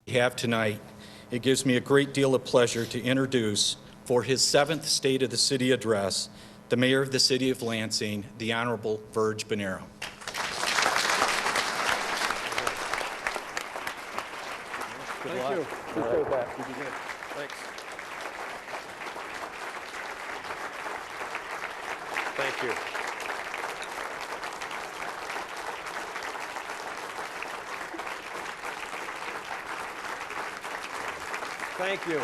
have tonight, it gives me a great deal of pleasure to introduce, for his 7th State of the City address, the Mayor of the City of Lansing, the Honorable Virg Bernero. Thank you. Appreciate that. Thanks. Thank you. Thank you.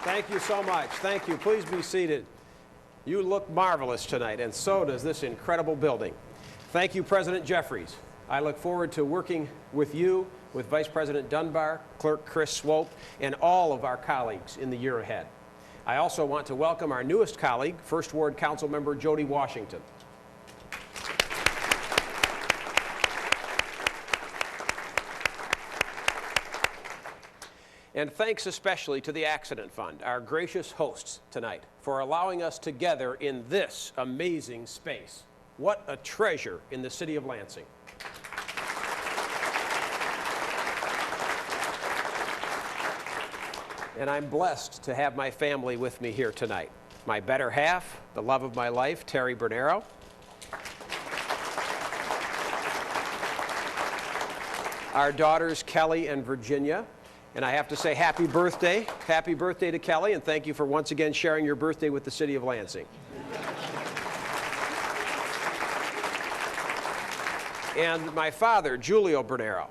Thank you so much. Thank you. Please be seated. You look marvelous tonight, and so does this incredible building. Thank you, President Jeffries. I look forward to working with you, with Vice President Dunbar, Clerk Chris Swope, and all of our colleagues in the year ahead. I also want to welcome our newest colleague, First Ward Council Member Jody Washington. And thanks especially to the Accident Fund, our gracious hosts tonight, for allowing us to gather in this amazing space. What a treasure in the city of Lansing. And I'm blessed to have my family with me here tonight. My better half, the love of my life, Terry Bernero. Our daughters, Kelly and Virginia. And I have to say happy birthday to Kelly, and thank you for once again sharing your birthday with the city of Lansing. And my father, Julio Bernero.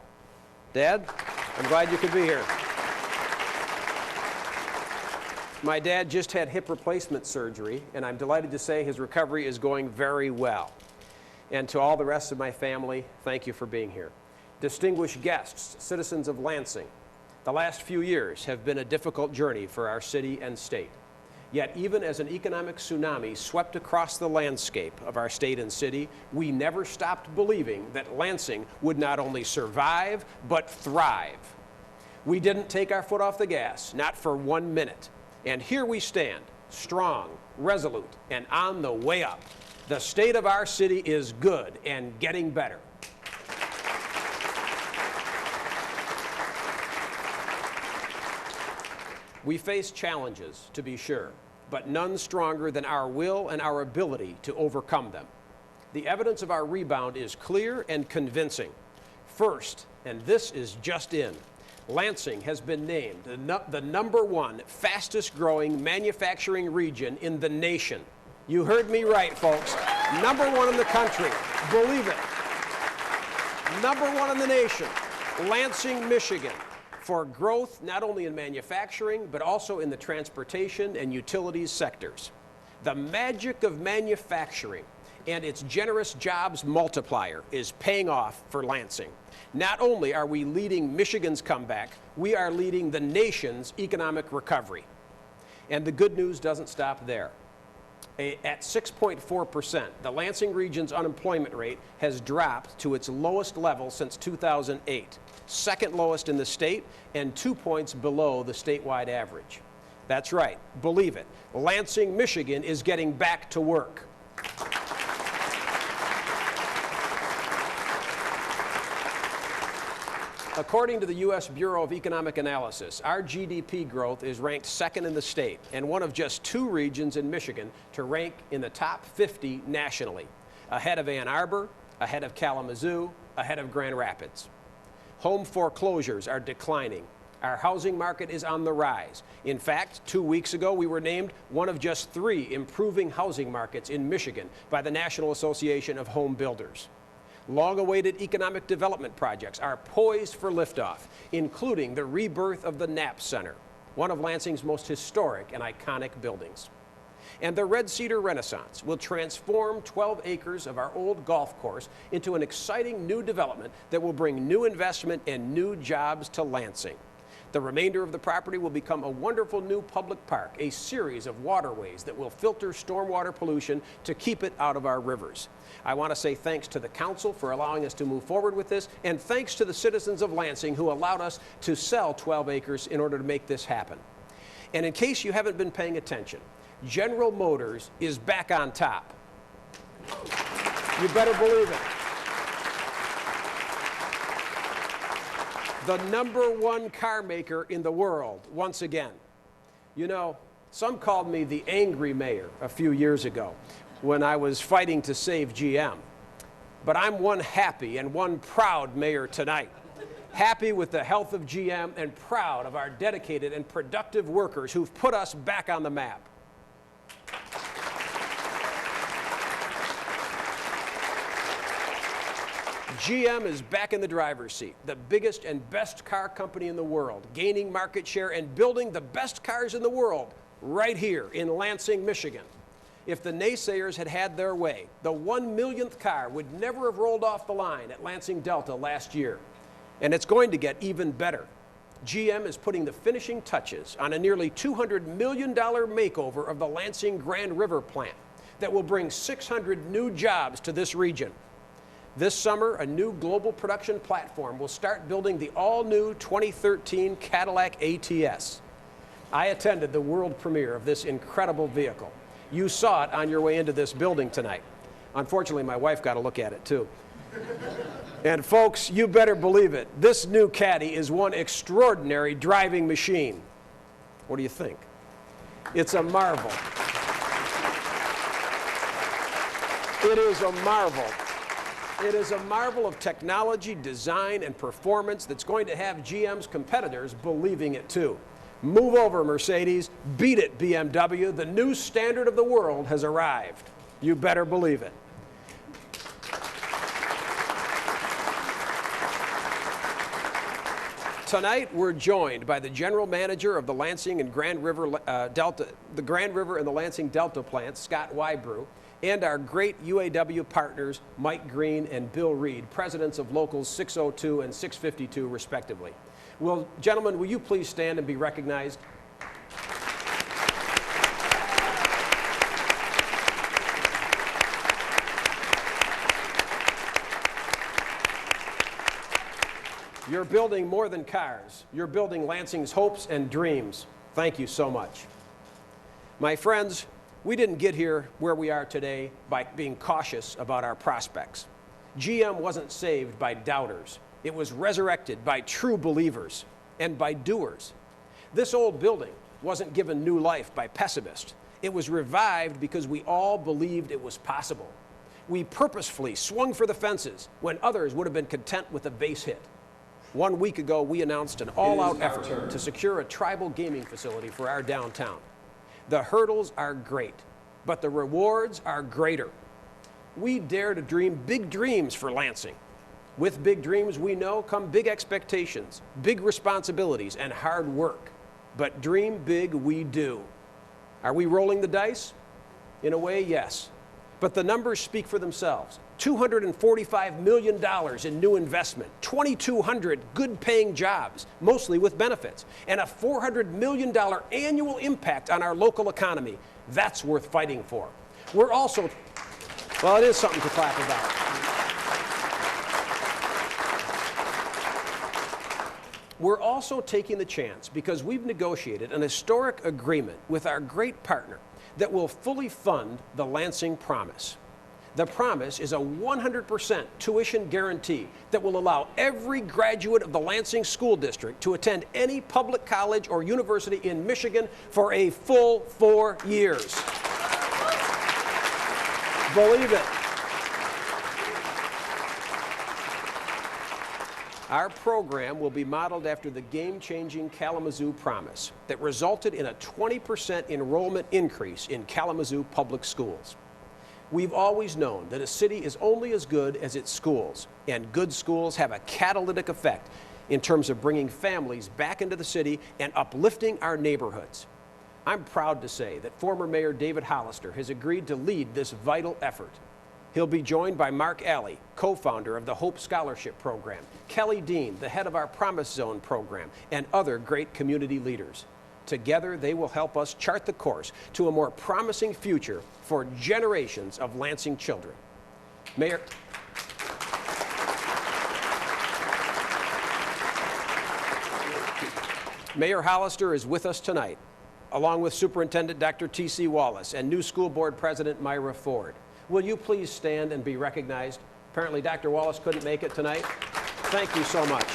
Dad, I'm glad you could be here. My dad just had hip replacement surgery, and I'm delighted to say his recovery is going very well. And to all the rest of my family, thank you for being here. Distinguished guests, citizens of Lansing, the last few years have been a difficult journey for our city and state. Yet even as an economic tsunami swept across the landscape of our state and city, we never stopped believing that Lansing would not only survive, but thrive. We didn't take our foot off the gas, not for 1 minute. And here we stand, strong, resolute, and on the way up. The state of our city is good and getting better. We face challenges, to be sure, but none stronger than our will and our ability to overcome them. The evidence of our rebound is clear and convincing. First, and this is just in, Lansing has been named the #1 fastest growing manufacturing region in the nation. You heard me right, folks. #1 in the country. Believe it. #1 in the nation. Lansing, Michigan. For growth not only in manufacturing, but also in the transportation and utilities sectors. The magic of manufacturing and its generous jobs multiplier is paying off for Lansing. Not only are we leading Michigan's comeback, we are leading the nation's economic recovery. And the good news doesn't stop there. At 6.4%, the Lansing region's unemployment rate has dropped to its lowest level since 2008, second lowest in the state and 2 points below the statewide average. That's right, believe it, Lansing, Michigan is getting back to work. According to the U.S. Bureau of Economic Analysis, our GDP growth is ranked second in the state and one of just 2 regions in Michigan to rank in the top 50 nationally, ahead of Ann Arbor, ahead of Kalamazoo, ahead of Grand Rapids. Home foreclosures are declining. Our housing market is on the rise. In fact, 2 weeks ago, we were named one of just 3 improving housing markets in Michigan by the National Association of Home Builders. Long-awaited economic development projects are poised for liftoff, including the rebirth of the Knapp Center, one of Lansing's most historic and iconic buildings. And the Red Cedar Renaissance will transform 12 acres of our old golf course into an exciting new development that will bring new investment and new jobs to Lansing. The remainder of the property will become a wonderful new public park, a series of waterways that will filter stormwater pollution to keep it out of our rivers. I want to say thanks to the council for allowing us to move forward with this, and thanks to the citizens of Lansing who allowed us to sell 12 acres in order to make this happen. And in case you haven't been paying attention, General Motors is back on top. You better believe it. the #1 car maker in the world once again. You know, some called me the angry mayor a few years ago when I was fighting to save GM. But I'm one happy and one proud mayor tonight. Happy with the health of GM and proud of our dedicated and productive workers who've put us back on the map. GM is back in the driver's seat, the biggest and best car company in the world, gaining market share and building the best cars in the world right here in Lansing, Michigan. If the naysayers had had their way, the 1 millionth car would never have rolled off the line at Lansing Delta last year. And it's going to get even better. GM is putting the finishing touches on a nearly $200 million makeover of the Lansing Grand River plant that will bring 600 new jobs to this region. This summer, a new global production platform will start building the all-new 2013 Cadillac ATS. I attended the world premiere of this incredible vehicle. You saw it on your way into this building tonight. Unfortunately, my wife got a look at it too. And folks, you better believe it, this new Caddy is one extraordinary driving machine. What do you think? It's a marvel. It is a marvel. It is a marvel of technology, design, and performance that's going to have GM's competitors believing it too. Move over, Mercedes. Beat it, BMW. The new standard of the world has arrived. You better believe it. Tonight, we're joined by the general manager of the Lansing and Grand River the Grand River and the Lansing Delta plants, Scott Wybrew, and our great UAW partners, Mike Green and Bill Reed, presidents of Locals 602 and 652, respectively. Well, gentlemen, will you please stand and be recognized? You're building more than cars. You're building Lansing's hopes and dreams. Thank you so much. My friends, we didn't get here where we are today by being cautious about our prospects. GM wasn't saved by doubters. It was resurrected by true believers and by doers. This old building wasn't given new life by pessimists. It was revived because we all believed it was possible. We purposefully swung for the fences when others would have been content with a base hit. 1 week ago, we announced an all-out effort to secure a tribal gaming facility for our downtown. The hurdles are great, but the rewards are greater. We dare to dream big dreams for Lansing. With big dreams, we know, come big expectations, big responsibilities, and hard work. But dream big we do. Are we rolling the dice? In a way, yes. But the numbers speak for themselves. $245 million in new investment, 2,200 good-paying jobs, mostly with benefits, and a $400 million annual impact on our local economy. That's worth fighting for. We're also, well, it is something to clap about. We're also taking the chance because we've negotiated an historic agreement with our great partner that will fully fund the Lansing Promise. The Promise is a 100% tuition guarantee that will allow every graduate of the Lansing School District to attend any public college or university in Michigan for a full 4 years. Believe it. Our program will be modeled after the game-changing Kalamazoo Promise that resulted in a 20% enrollment increase in Kalamazoo public schools. We've always known that a city is only as good as its schools, and good schools have a catalytic effect in terms of bringing families back into the city and uplifting our neighborhoods. I'm proud to say that former Mayor David Hollister has agreed to lead this vital effort. He'll be joined by Mark Alley, co-founder of the Hope Scholarship Program, Kelly Dean, the head of our Promise Zone program, and other great community leaders. Together, they will help us chart the course to a more promising future for generations of Lansing children. Mayor Hollister is with us tonight, along with Superintendent Dr. T.C. Wallace and new school board president Myra Ford. Will you please stand and be recognized? Apparently, Dr. Wallace couldn't make it tonight. Thank you so much.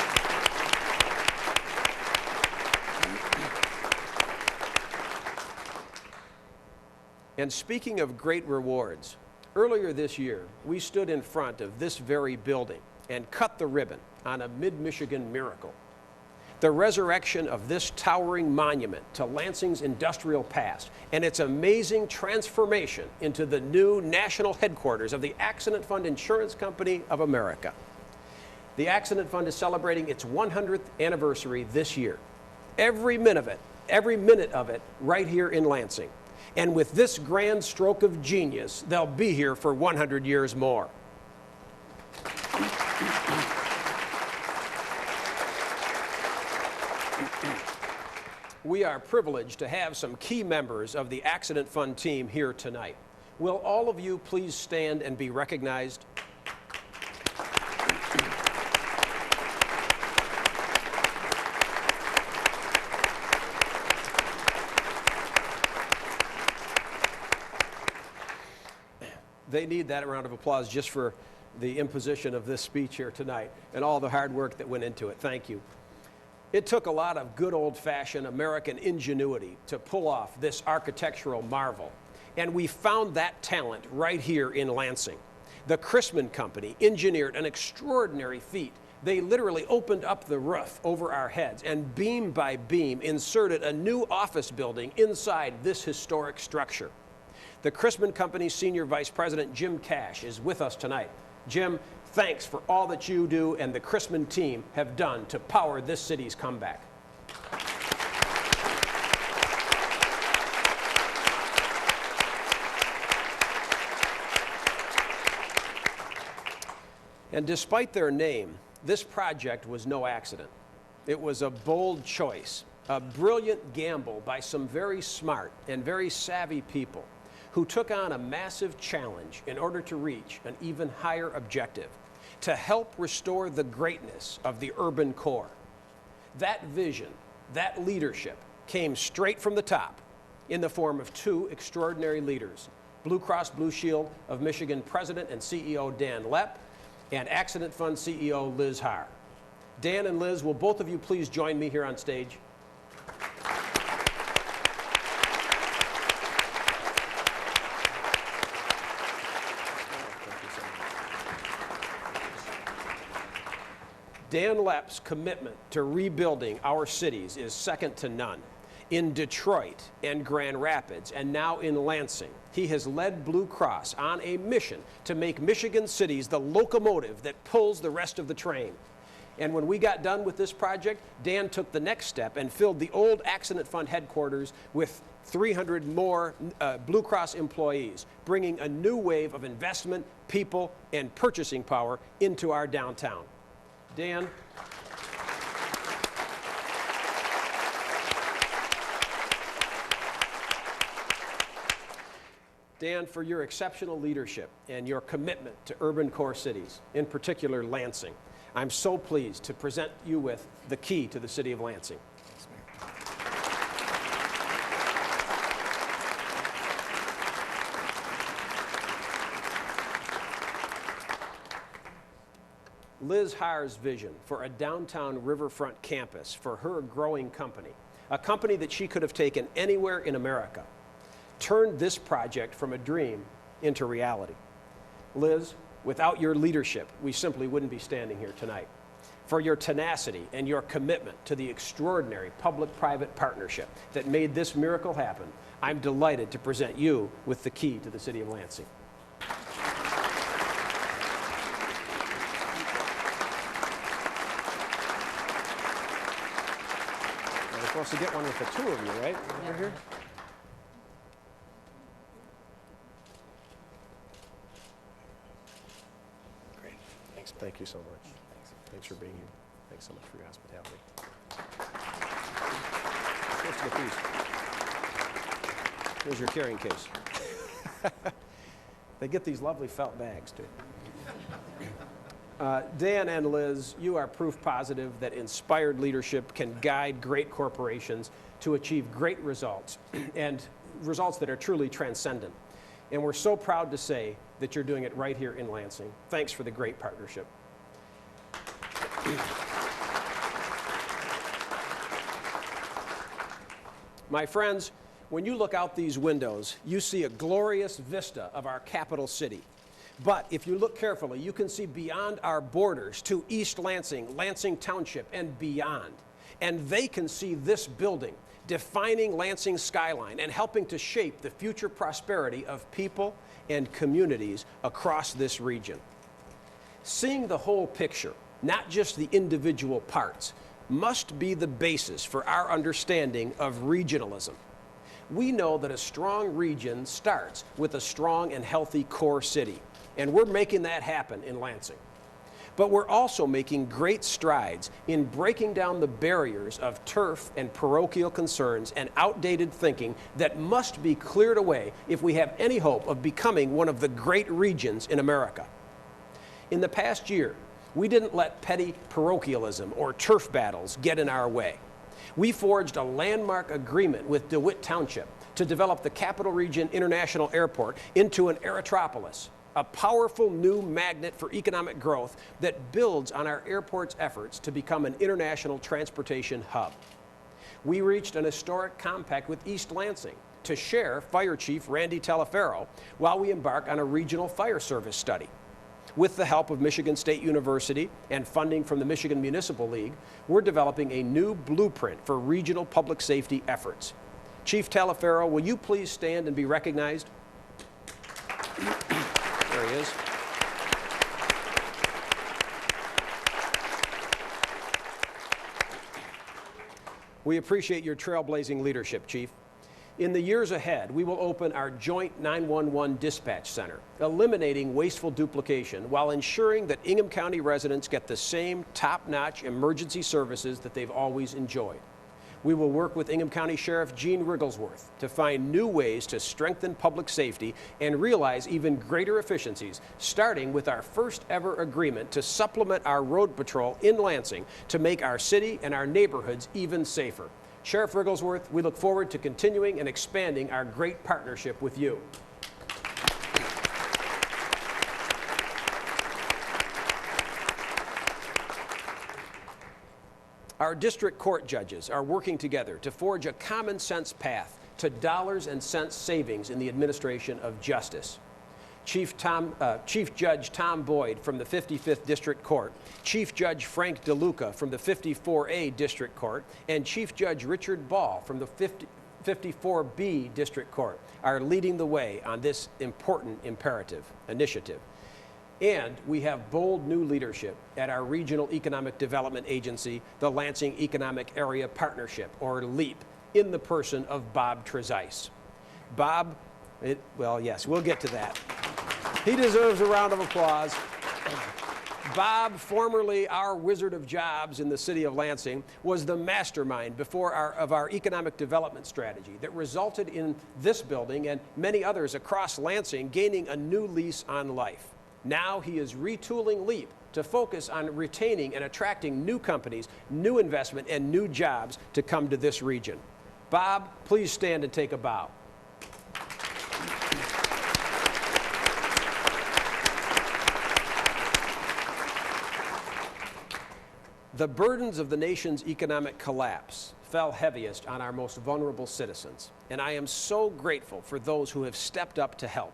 And speaking of great rewards, earlier this year, we stood in front of this very building and cut the ribbon on a mid-Michigan miracle. The resurrection of this towering monument to Lansing's industrial past and its amazing transformation into the new national headquarters of the Accident Fund Insurance Company of America. The Accident Fund is celebrating its 100th anniversary this year. Every minute of it right here in Lansing. And with this grand stroke of genius, they'll be here for 100 years more. We are privileged to have some key members of the Accident Fund team here tonight. Will all of you please stand and be recognized? They need that round of applause just for the imposition of this speech here tonight and all the hard work that went into it. Thank you. It took a lot of good old-fashioned American ingenuity to pull off this architectural marvel, and we found that talent right here in Lansing. The Chrisman Company engineered an extraordinary feat. They literally opened up the roof over our heads and beam by beam inserted a new office building inside this historic structure. The Chrisman Company's Senior Vice President, Jim Cash, is with us tonight. Jim, thanks for all that you do and the Chrisman team have done to power this city's comeback. And despite their name, this project was no accident. It was a bold choice, a brilliant gamble by some very smart and very savvy people who took on a massive challenge in order to reach an even higher objective, to help restore the greatness of the urban core. That vision, that leadership came straight from the top in the form of two extraordinary leaders, Blue Cross Blue Shield of Michigan President and CEO Dan Lepp and Accident Fund CEO Liz Haar. Dan and Liz, will both of you please join me here on stage? Dan Lepp's commitment to rebuilding our cities is second to none. In Detroit and Grand Rapids, and now in Lansing, he has led Blue Cross on a mission to make Michigan cities the locomotive that pulls the rest of the train. And when we got done with this project, Dan took the next step and filled the old Accident Fund headquarters with 300 more Blue Cross employees, bringing a new wave of investment, people, and purchasing power into our downtown. Dan. Dan, for your exceptional leadership and your commitment to urban core cities, in particular Lansing, I'm so pleased to present you with the key to the city of Lansing. Liz Haar's vision for a downtown riverfront campus for her growing company, a company that she could have taken anywhere in America, turned this project from a dream into reality. Liz, without your leadership, we simply wouldn't be standing here tonight. For your tenacity and your commitment to the extraordinary public-private partnership that made this miracle happen, I'm delighted to present you with the key to the city of Lansing. We're supposed to get one with the two of you, right? Over here. Great. Thanks. Thank you so much. Thanks for being here. Thanks so much for your hospitality. Here's your carrying case. They get these lovely felt bags, too. Dan and Liz, you are proof positive that inspired leadership can guide great corporations to achieve great results, and results that are truly transcendent. And we're so proud to say that you're doing it right here in Lansing. Thanks for the great partnership. My friends, When you look out these windows, you see a glorious vista of our capital city. But if you look carefully, you can see beyond our borders to East Lansing, Lansing Township, and beyond. And they can see this building, defining Lansing's skyline and helping to shape the future prosperity of people and communities across this region. Seeing the whole picture, not just the individual parts, must be the basis for our understanding of regionalism. We know that a strong region starts with a strong and healthy core city, and we're making that happen in Lansing. But we're also making great strides in breaking down the barriers of turf and parochial concerns and outdated thinking that must be cleared away if we have any hope of becoming one of the great regions in America. In the past year, we didn't let petty parochialism or turf battles get in our way. We forged a landmark agreement with DeWitt Township to develop the Capital Region International Airport into an aerotropolis, a powerful new magnet for economic growth that builds on our airport's efforts to become an international transportation hub. We reached an historic compact with East Lansing to share Fire Chief Randy Teleferro while we embark on a regional fire service study. With the help of Michigan State University and funding from the Michigan Municipal League, we're developing a new blueprint for regional public safety efforts. Chief Teleferro, will you please stand and be recognized? There he is. We appreciate your trailblazing leadership, Chief. In the years ahead, we will open our joint 911 dispatch center, eliminating wasteful duplication while ensuring that Ingham County residents get the same top-notch emergency services that they've always enjoyed. We will work with Ingham County Sheriff Gene Rigglesworth to find new ways to strengthen public safety and realize even greater efficiencies, starting with our first ever agreement to supplement our road patrol in Lansing to make our city and our neighborhoods even safer. Sheriff Rigglesworth, we look forward to continuing and expanding our great partnership with you. Our district court judges are working together to forge a common sense path to dollars and cents savings in the administration of justice. Chief Judge Tom Boyd from the 55th District Court, Chief Judge Frank DeLuca from the 54A District Court, and Chief Judge Richard Ball from the 54B District Court are leading the way on this important initiative. And we have bold new leadership at our Regional Economic Development Agency, the Lansing Economic Area Partnership, or LEAP, in the person of Bob Trezise. Bob, well, yes, we'll get to that. He deserves a round of applause. Bob, formerly our Wizard of Jobs in the city of Lansing, was the mastermind of our economic development strategy that resulted in this building and many others across Lansing gaining a new lease on life. Now he is retooling LEAP to focus on retaining and attracting new companies, new investment, and new jobs to come to this region. Bob, please stand and take a bow. The burdens of the nation's economic collapse fell heaviest on our most vulnerable citizens, and I am so grateful for those who have stepped up to help.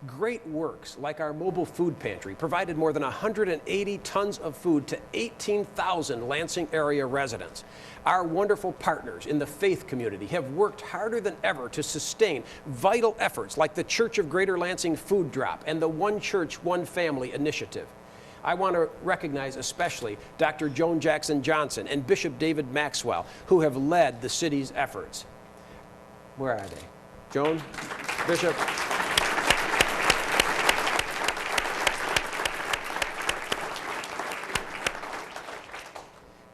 Great works like our mobile food pantry provided more than 180 tons of food to 18,000 Lansing area residents. Our wonderful partners in the faith community have worked harder than ever to sustain vital efforts like the Church of Greater Lansing Food Drop and the One Church, One Family initiative. I want to recognize especially Dr. Joan Jackson Johnson and Bishop David Maxwell, who have led the city's efforts. Where are they? Joan? Bishop?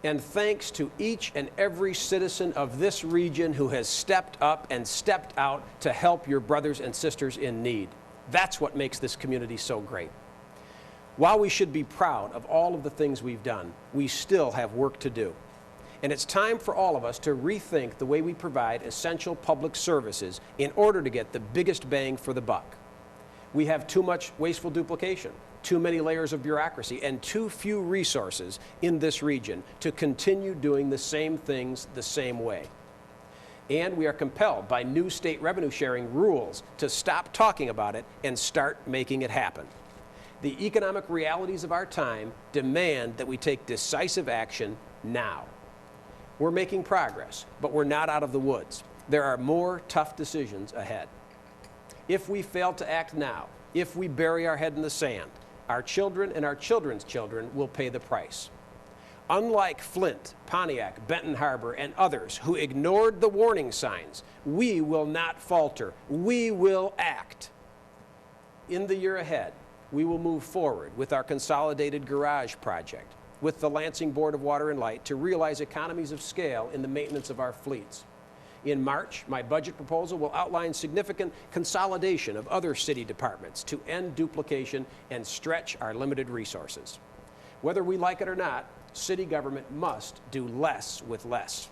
And thanks to each and every citizen of this region who has stepped up and stepped out to help your brothers and sisters in need. That's what makes this community so great. While we should be proud of all of the things we've done, we still have work to do. And it's time for all of us to rethink the way we provide essential public services in order to get the biggest bang for the buck. We have too much wasteful duplication, too many layers of bureaucracy, and too few resources in this region to continue doing the same things the same way. And we are compelled by new state revenue sharing rules to stop talking about it and start making it happen. The economic realities of our time demand that we take decisive action now. We're making progress, but we're not out of the woods. There are more tough decisions ahead. If we fail to act now, if we bury our head in the sand, our children and our children's children will pay the price. Unlike Flint, Pontiac, Benton Harbor, and others who ignored the warning signs, we will not falter. We will act. In the year ahead, we will move forward with our consolidated garage project, with the Lansing Board of Water and Light to realize economies of scale in the maintenance of our fleets. In March, my budget proposal will outline significant consolidation of other city departments to end duplication and stretch our limited resources. Whether we like it or not, city government must do less with less.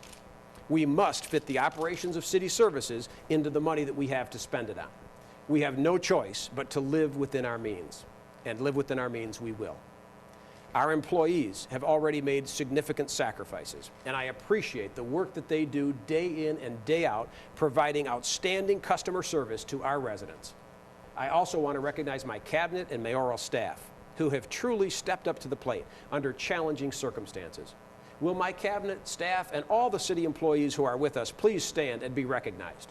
We must fit the operations of city services into the money that we have to spend it on. We have no choice but to live within our means, and live within our means we will. Our employees have already made significant sacrifices, and I appreciate the work that they do day in and day out, providing outstanding customer service to our residents. I also want to recognize my cabinet and mayoral staff, who have truly stepped up to the plate under challenging circumstances. Will my cabinet, staff, and all the city employees who are with us please stand and be recognized?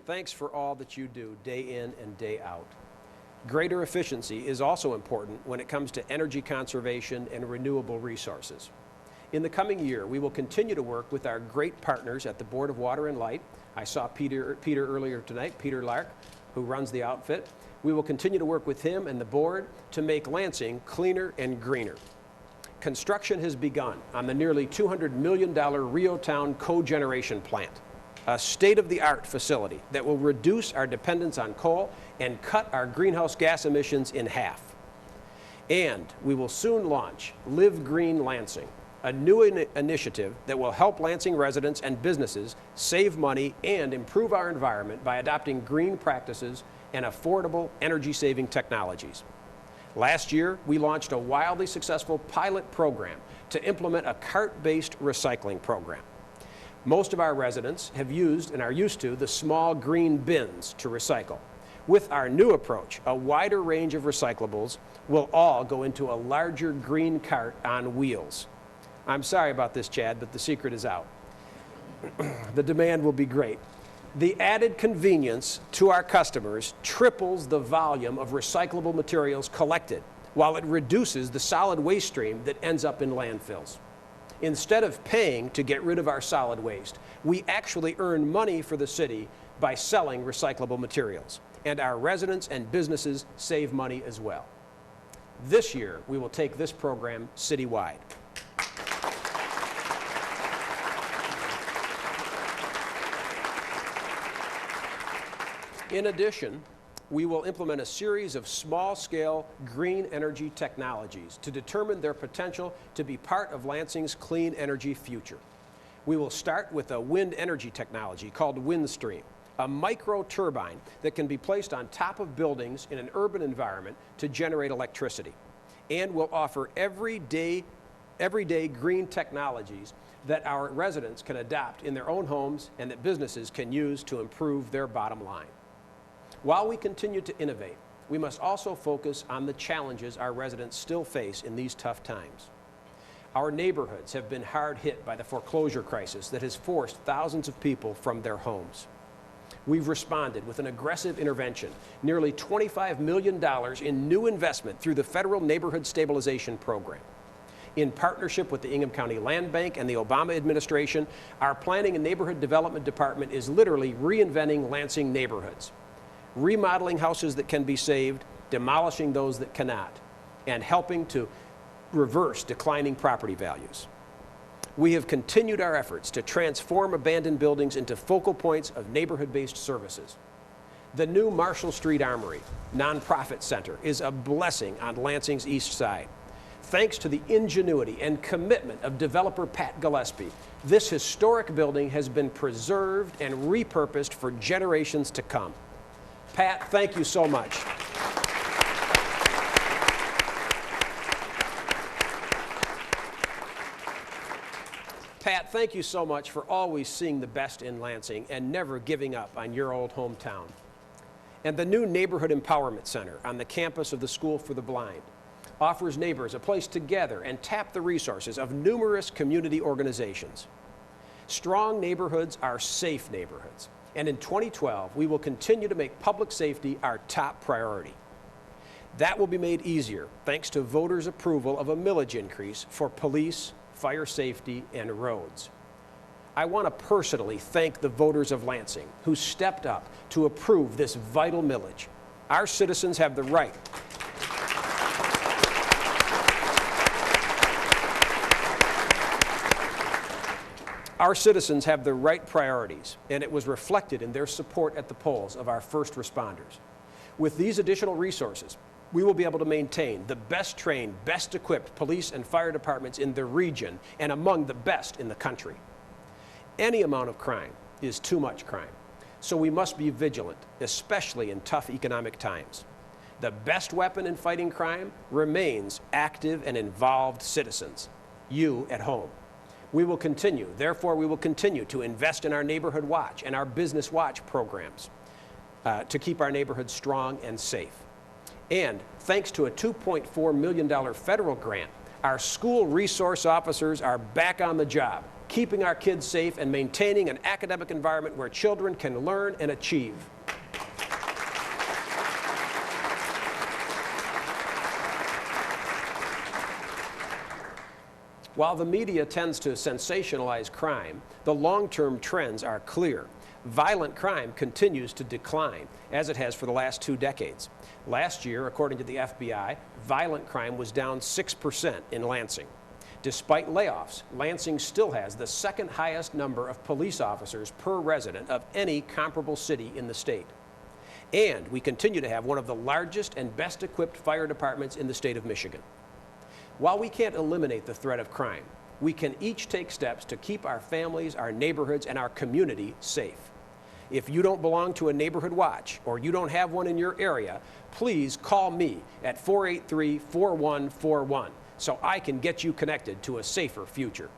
Thanks for all that you do day in and day out. Greater efficiency is also important when it comes to energy conservation and renewable resources. In the coming year, we will continue to work with our great partners at the Board of Water and Light. I saw Peter earlier tonight, Peter Lark, who runs the outfit. We will continue to work with him and the board to make Lansing cleaner and greener. Construction has begun on the nearly $200 million Rio Town cogeneration plant, a state-of-the-art facility that will reduce our dependence on coal and cut our greenhouse gas emissions in half. And we will soon launch Live Green Lansing, a new initiative that will help Lansing residents and businesses save money and improve our environment by adopting green practices and affordable energy-saving technologies. Last year, we launched a wildly successful pilot program to implement a cart-based recycling program. Most of our residents have used and are used to the small green bins to recycle. With our new approach, a wider range of recyclables will all go into a larger green cart on wheels. I'm sorry about this, Chad, but the secret is out. The demand will be great. The added convenience to our customers triples the volume of recyclable materials collected, while it reduces the solid waste stream that ends up in landfills. Instead of paying to get rid of our solid waste, we actually earn money for the city by selling recyclable materials, and our residents and businesses save money as well. This year, we will take this program citywide. In addition, we will implement a series of small-scale green energy technologies to determine their potential to be part of Lansing's clean energy future. We will start with a wind energy technology called Windstream, a micro-turbine that can be placed on top of buildings in an urban environment to generate electricity, and will offer everyday green technologies that our residents can adopt in their own homes and that businesses can use to improve their bottom line. While we continue to innovate, we must also focus on the challenges our residents still face in these tough times. Our neighborhoods have been hard hit by the foreclosure crisis that has forced thousands of people from their homes. We've responded with an aggressive intervention, nearly $25 million in new investment through the Federal Neighborhood Stabilization Program. In partnership with the Ingham County Land Bank and the Obama administration, our Planning and Neighborhood Development Department is literally reinventing Lansing neighborhoods, remodeling houses that can be saved, demolishing those that cannot, and helping to reverse declining property values. We have continued our efforts to transform abandoned buildings into focal points of neighborhood-based services. The new Marshall Street Armory nonprofit center is a blessing on Lansing's east side. Thanks to the ingenuity and commitment of developer Pat Gillespie, this historic building has been preserved and repurposed for generations to come. Pat, thank you so much. Pat, thank you so much for always seeing the best in Lansing and never giving up on your old hometown. And the new Neighborhood Empowerment Center on the campus of the School for the Blind offers neighbors a place to gather and tap the resources of numerous community organizations. Strong neighborhoods are safe neighborhoods, and in 2012, we will continue to make public safety our top priority. That will be made easier thanks to voters' approval of a millage increase for police, fire safety, and roads. I want to personally thank the voters of Lansing who stepped up to approve this vital millage. Our citizens have the right priorities, and it was reflected in their support at the polls of our first responders. With these additional resources, we will be able to maintain the best trained, best equipped police and fire departments in the region and among the best in the country. Any amount of crime is too much crime, so we must be vigilant, especially in tough economic times. The best weapon in fighting crime remains active and involved citizens, you at home. Therefore, we will continue to invest in our Neighborhood Watch and our Business Watch programs to keep our neighborhoods strong and safe. And thanks to a $2.4 million federal grant, our school resource officers are back on the job, keeping our kids safe and maintaining an academic environment where children can learn and achieve. While the media tends to sensationalize crime, the long-term trends are clear. Violent crime continues to decline, as it has for the last 2 decades. Last year, according to the FBI, violent crime was down 6% in Lansing. Despite layoffs, Lansing still has the second highest number of police officers per resident of any comparable city in the state. And we continue to have one of the largest and best equipped fire departments in the state of Michigan. While we can't eliminate the threat of crime, we can each take steps to keep our families, our neighborhoods, and our community safe. If you don't belong to a neighborhood watch or you don't have one in your area, please call me at 483-4141 so I can get you connected to a safer future.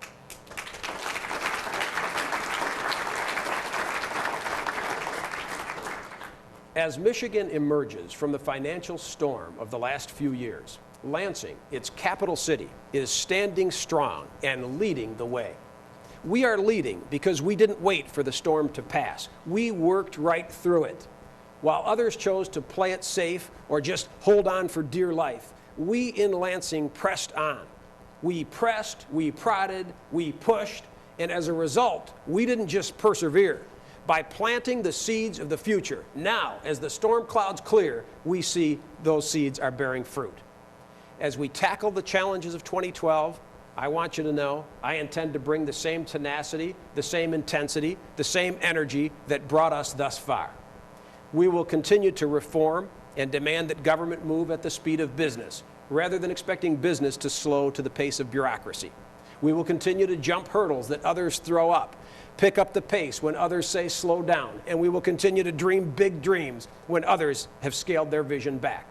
As Michigan emerges from the financial storm of the last few years, Lansing, its capital city, is standing strong and leading the way. We are leading because we didn't wait for the storm to pass. We worked right through it. While others chose to play it safe or just hold on for dear life, we in Lansing pressed on. We pressed, we prodded, we pushed, and as a result, we didn't just persevere. By planting the seeds of the future, now, as the storm clouds clear, we see those seeds are bearing fruit. As we tackle the challenges of 2012, I want you to know I intend to bring the same tenacity, the same intensity, the same energy that brought us thus far. We will continue to reform and demand that government move at the speed of business, rather than expecting business to slow to the pace of bureaucracy. We will continue to jump hurdles that others throw up, pick up the pace when others say slow down, and we will continue to dream big dreams when others have scaled their vision back.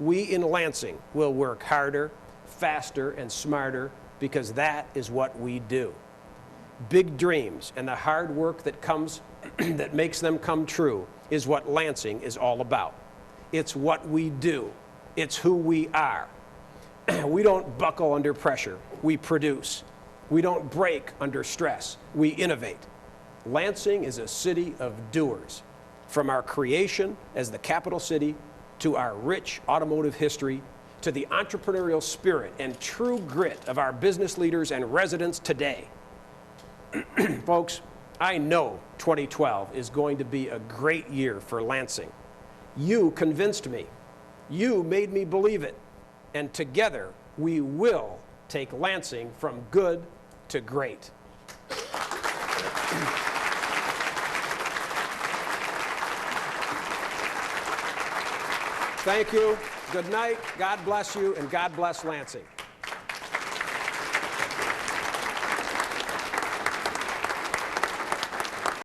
We in Lansing will work harder, faster, and smarter because that is what we do. Big dreams and the hard work that that makes them come true is what Lansing is all about. It's what we do. It's who we are. We don't buckle under pressure. We produce. We don't break under stress. We innovate. Lansing is a city of doers. From our creation as the capital city to our rich automotive history, to the entrepreneurial spirit and true grit of our business leaders and residents today. Folks, I know 2012 is going to be a great year for Lansing. You convinced me. You made me believe it. And together, we will take Lansing from good to great. Thank you. Good night. God bless you, and God bless Lansing.